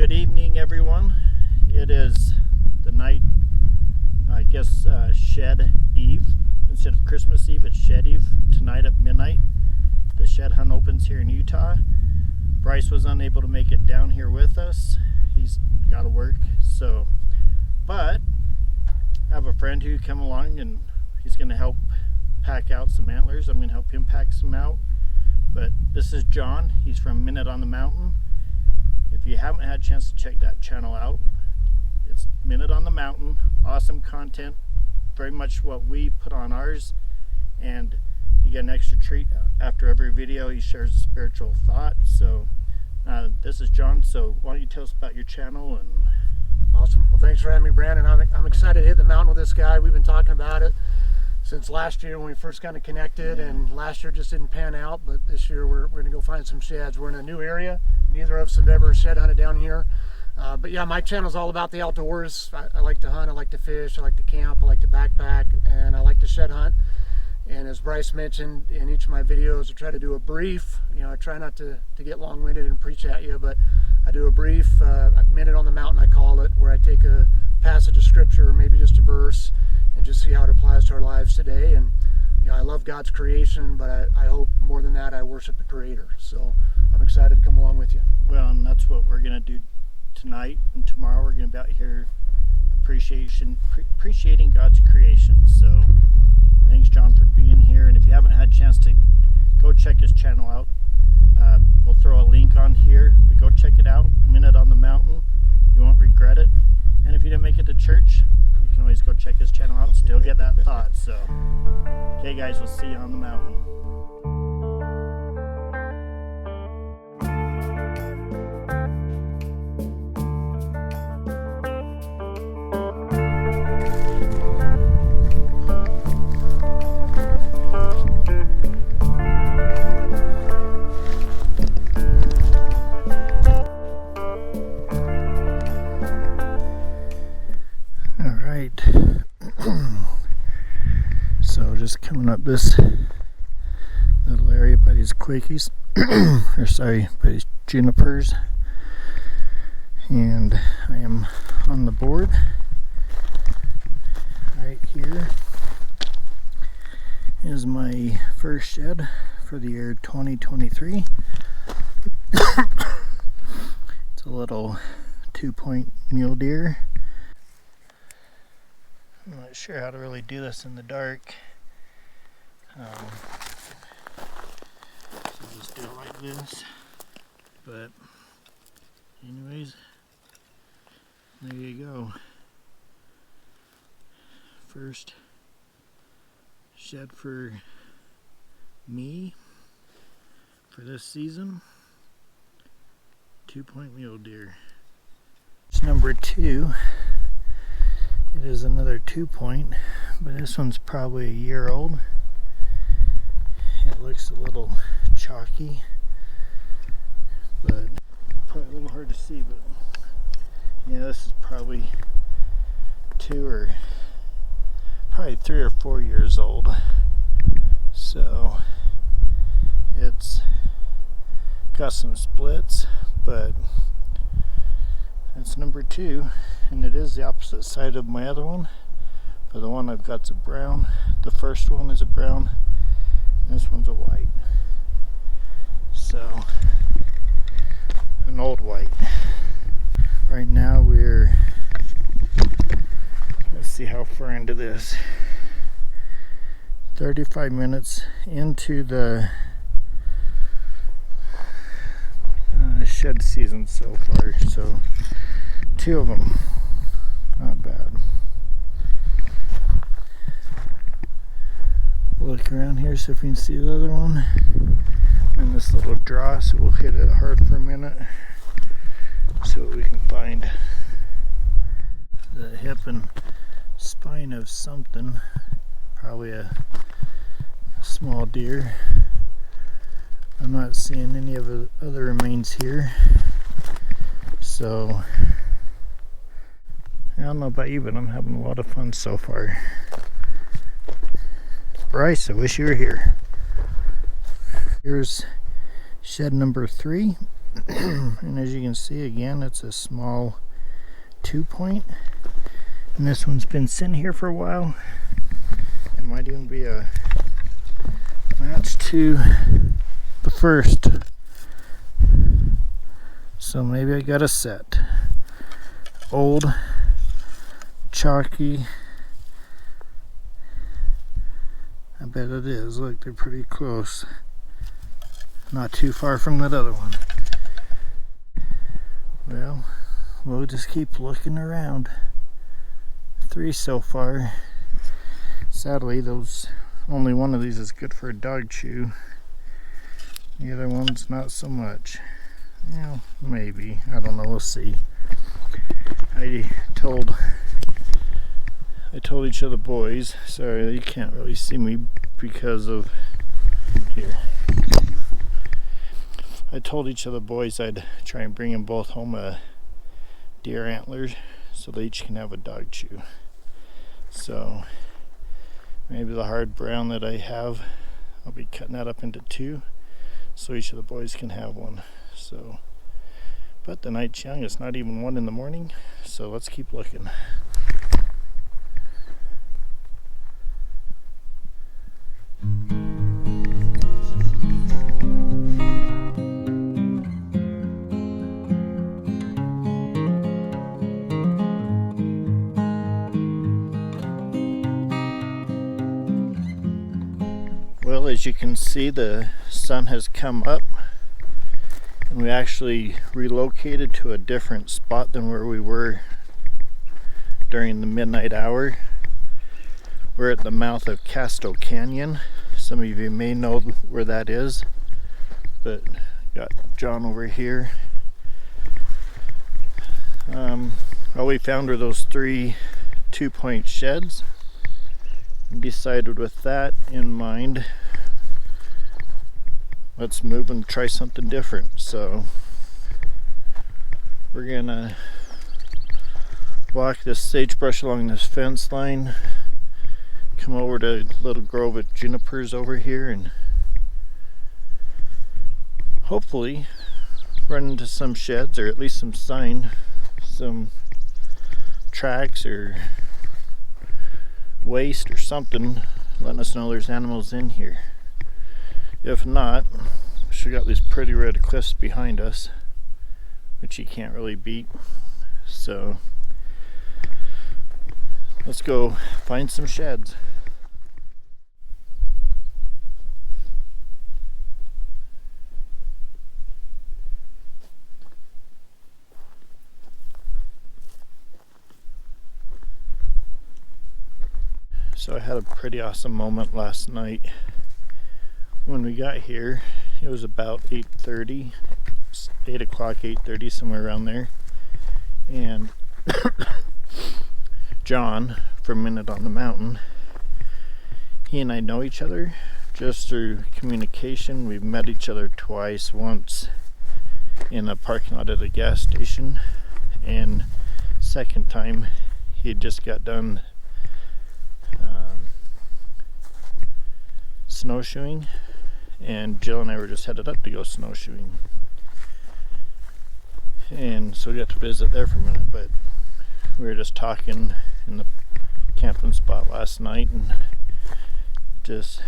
Good evening, everyone. It is the night, I guess, Shed Eve. Instead of Christmas Eve, it's Shed Eve. Tonight at midnight, the shed hunt opens here in Utah. Bryce was unable to make it down here with us. He's got to work, but I have a friend who come along and he's going to help pack out some antlers. I'm going to help him pack some out. But this is John. He's from Minute on the Mountain. If you haven't had a chance to check that channel out, it's Minute on the Mountain. Awesome content, very much what we put on ours. And you get an extra treat after every video. He shares a spiritual thought. So this is John. So why don't you tell us about your channel? And awesome. Well, thanks for having me, Brandon. I'm excited to hit the mountain with this guy. We've been talking about it since last year when we first kind of connected, and last year just didn't pan out, but this year we're going to go find some sheds. We're in a new area. Neither of us have ever shed hunted down here. But yeah, my channel is all about the outdoors. I like to hunt, I like to fish, I like to camp, I like to backpack, and I like to shed hunt. And as Bryce mentioned, in each of my videos, I try to do a brief. I try not to get long-winded and preach at you, but I do a brief, Minute on the Mountain, I call it, where I take a passage of scripture, or maybe just a verse, and just see how it applies to our lives today. And I love God's creation, but I hope more than that, I worship the Creator. So I'm excited to come along with you. well, and that's what we're going to do tonight and tomorrow. We're going to be out here appreciating God's creation. So thanks, John, for being here. And if you haven't had a chance to go check his channel out, we'll throw a link on here, but go check it out. Minute on the Mountain. You won't regret it. And if you didn't make it to church, you can always go check his channel out and still get that thought. So, okay, guys, we'll see you on the mountain. So just coming up this little area by these quakies, by these junipers, and I am on the board right here. Is my first shed for the year 2023. It's a little 2-point mule deer. I'm not sure how to really do this in the dark. So just do it like this. But anyways, there you go. First shed for me for this season. 2-point mule deer. It's number 2. It is another 2-point, but this one's probably a year old. It looks a little chalky, but probably a little hard to see, but yeah, this is probably 3 or 4 years old. So it's got some splits, but it's number 2, and it is the opposite side of my other one. But the one I've got's a brown. The first one is a brown, and this one's a white. So, an old white. Right now let's see how far into this. 35 minutes into the shed season so far. So 2 of them, not bad. Look around here, see if we can see the other one. And this little draw, so we'll hit it hard for a minute so we can find the hip and spine of something. Probably a small deer. I'm not seeing any of the other remains here. So I don't know about you, but I'm having a lot of fun so far. Bryce, I wish you were here. Here's shed number 3. And as you can see, again, it's a small 2-point, and this one's been sitting here for a while. It might even be a match to the first, so maybe I got a set. Old, chalky, I bet it is. Look, they're pretty close, not too far from that other one. Well, we'll just keep looking around. 3 so far. Sadly, only one of these is good for a dog chew. The other one's not so much. Yeah, maybe. I don't know. We'll see. I told each of the boys. Sorry, you can't really see me because of here. I told each of the boys I'd try and bring them both home a deer antler so they each can have a dog chew. So maybe the hard brown that I have, I'll be cutting that up into 2 so each of the boys can have one. So, but the night's young, it's not even 1 in the morning, so let's keep looking. Well, as you can see, the sun has come up, and we actually relocated to a different spot than where we were during the midnight hour. We're at the mouth of Casto Canyon. Some of you may know where that is, but got John over here. All we found were those 3 2-point sheds. We decided with that in mind, let's move and try something different. So we're gonna walk this sagebrush along this fence line, come over to a little grove of junipers over here, and hopefully run into some sheds, or at least some sign, some tracks or waste or something letting us know there's animals in here. If not, we got these pretty red cliffs behind us, which you can't really beat. So let's go find some sheds. So I had a pretty awesome moment last night. When we got here, it was about 8:30, 8 o'clock, 8:30, somewhere around there. And John, from Minute on the Mountain, he and I know each other just through communication. We've met each other twice, once in a parking lot at a gas station, and second time he had just got done snowshoeing, and Jill and I were just headed up to go snowshoeing, and so we got to visit there for a minute. But we were just talking in the camping spot last night and just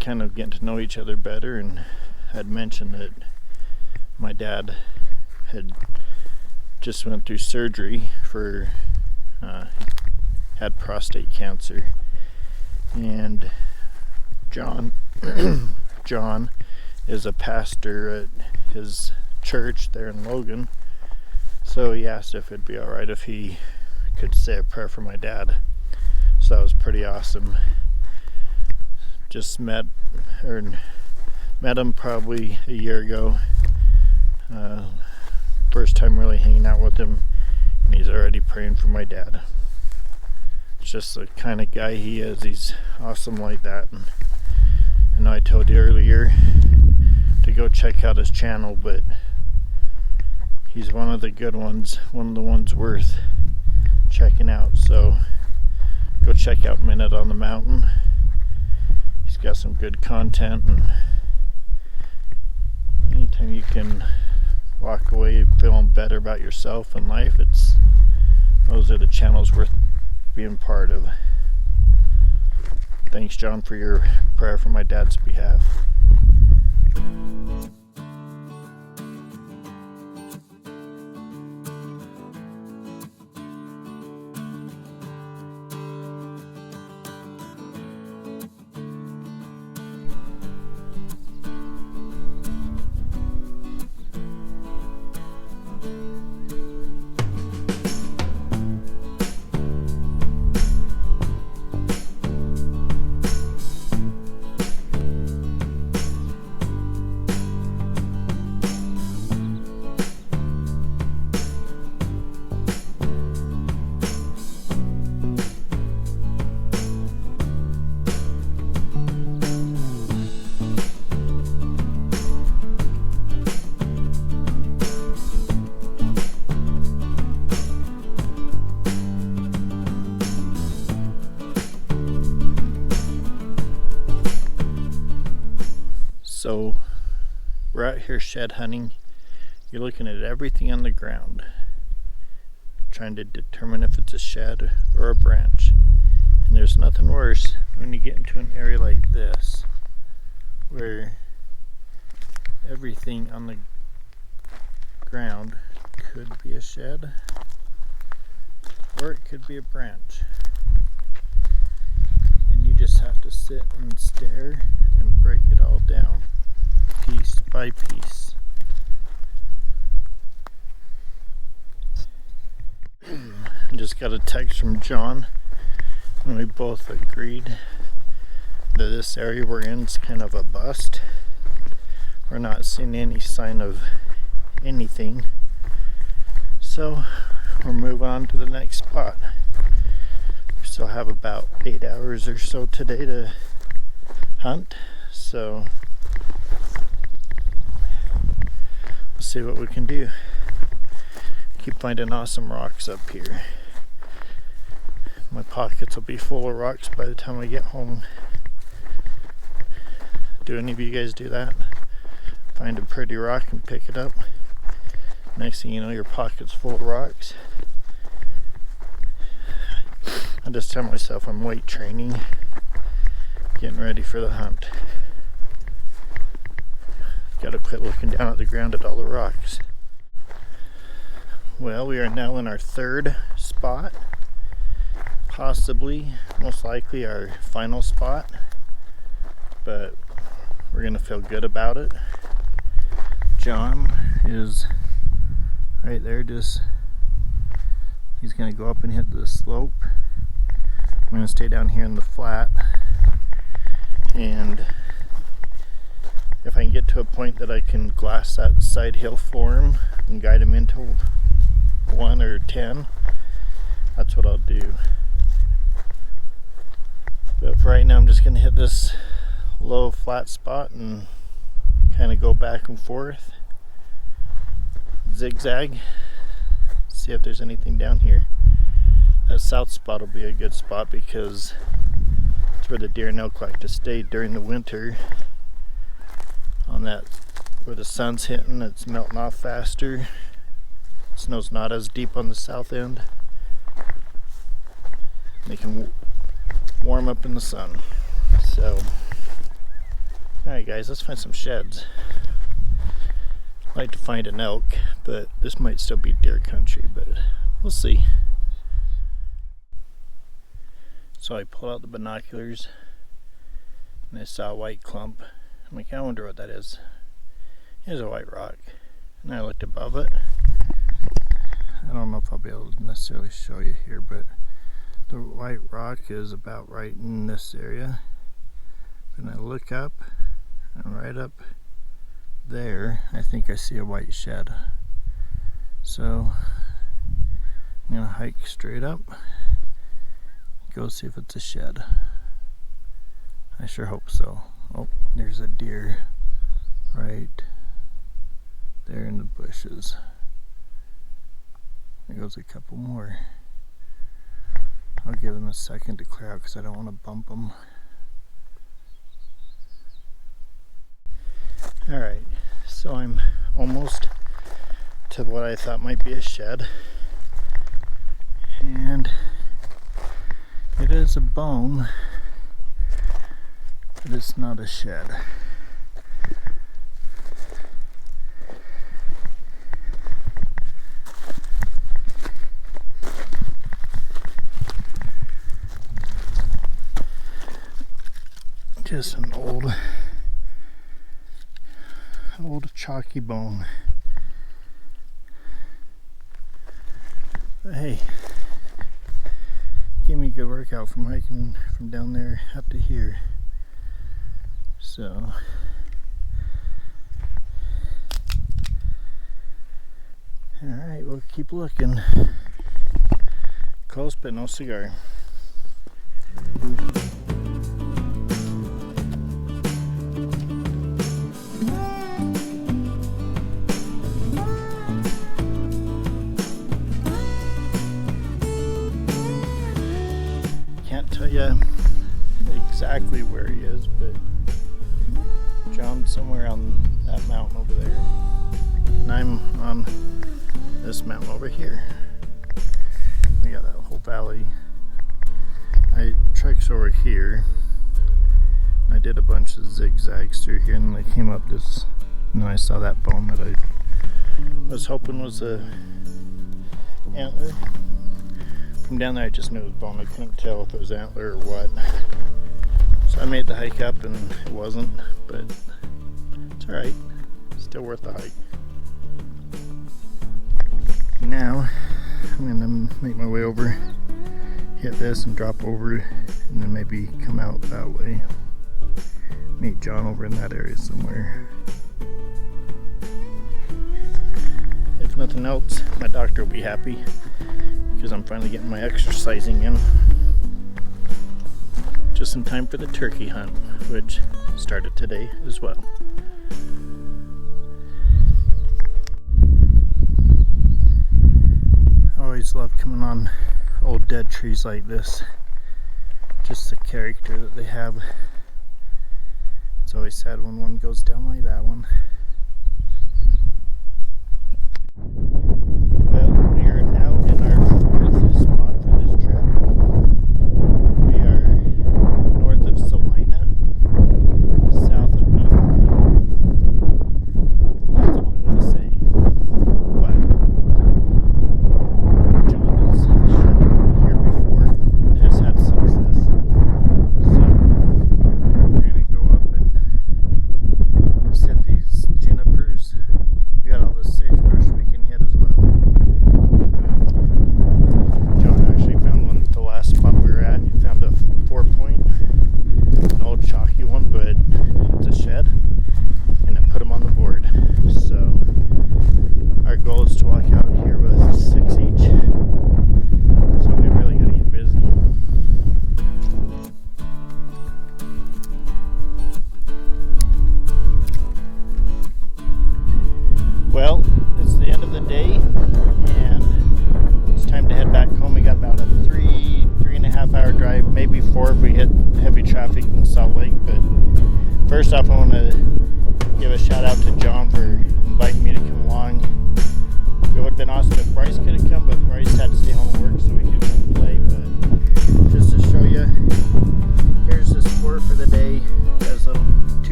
kind of getting to know each other better, and I'd mentioned that my dad had just went through surgery for had prostate cancer, and John is a pastor at his church there in Logan, so he asked if it'd be alright if he could say a prayer for my dad. So that was pretty awesome. Just met him probably a year ago. First time really hanging out with him, and he's already praying for my dad. It's just the kind of guy he is. He's awesome like that. And I know I told you earlier to go check out his channel, but he's one of the good ones, one of the ones worth checking out. So go check out Minute on the Mountain. He's got some good content, and anytime anytime you can walk away feeling better about yourself and life, those are the channels worth being part of. Thanks, John, for your prayer for my dad's behalf. So we're out here shed hunting. You're looking at everything on the ground, trying to determine if it's a shed or a branch. And there's nothing worse when you get into an area like this, where everything on the ground could be a shed, or it could be a branch. And you just have to sit and stare and break it all down, piece by piece. I just got a text from John, and we both agreed that this area we're in is kind of a bust. We're not seeing any sign of anything, so we're moving on to the next spot. We still have about 8 hours or so today to hunt, so we'll see what we can do. Keep finding awesome rocks up here. My pockets will be full of rocks by the time I get home. Do any of you guys do that? Find a pretty rock and pick it up. Next thing you know, your pocket's full of rocks. I just tell myself I'm weight training, getting ready for the hunt. Gotta quit looking down at the ground at all the rocks. Well, we are now in our third spot, possibly, most likely our final spot, but we're gonna feel good about it. John is right there, he's gonna go up and hit the slope. I'm gonna stay down here in the flat, and if I can get to a point that I can glass that side hill for him and guide him into 1 or 10, that's what I'll do. But for right now, I'm just gonna hit this low flat spot and kind of go back and forth, zigzag, see if there's anything down here. That south spot will be a good spot because it's where the deer and elk like to stay during the winter. On that, where the sun's hitting, it's melting off faster. Snow's not as deep on the south end. They can warm up in the sun. So, alright guys, let's find some sheds. I'd like to find an elk, but this might still be deer country, but we'll see. So I pulled out the binoculars and I saw a white clump. I'm like, I wonder what that is. Here's a white rock. And I looked above it. I don't know if I'll be able to necessarily show you here, but the white rock is about right in this area. And I look up, and right up there, I think I see a white shed. So I'm gonna hike straight up, go see if it's a shed. I sure hope so. Oh, there's a deer right there in the bushes. There goes a couple more. I'll give them a second to clear out because I don't want to bump them. Alright, So I'm almost to what I thought might be a shed, and it is a bone, but it's not a shed. Just an old chalky bone. But hey, gave me a good workout from hiking from down there up to here. So alright, we'll keep looking. Close but no cigar. Can't tell you exactly where he is, but John's somewhere on that mountain over there, and I'm on this mountain over here. We got that whole valley. I trekked over here. I did a bunch of zigzags through here, and I came up this, and then I saw that bone that I was hoping was a antler. From down there I just knew it was bone. I couldn't tell if it was antler or what. So I made the hike up and it wasn't, but it's alright. Still worth the hike. Now I'm gonna make my way over, hit this and drop over, and then maybe come out that way. Meet John over in that area somewhere. If nothing else, my doctor will be happy because I'm finally getting my exercising in. Just in time for the turkey hunt, which started today as well. I always love coming on old dead trees like this. Just the character that they have. It's always sad when one goes down like that one.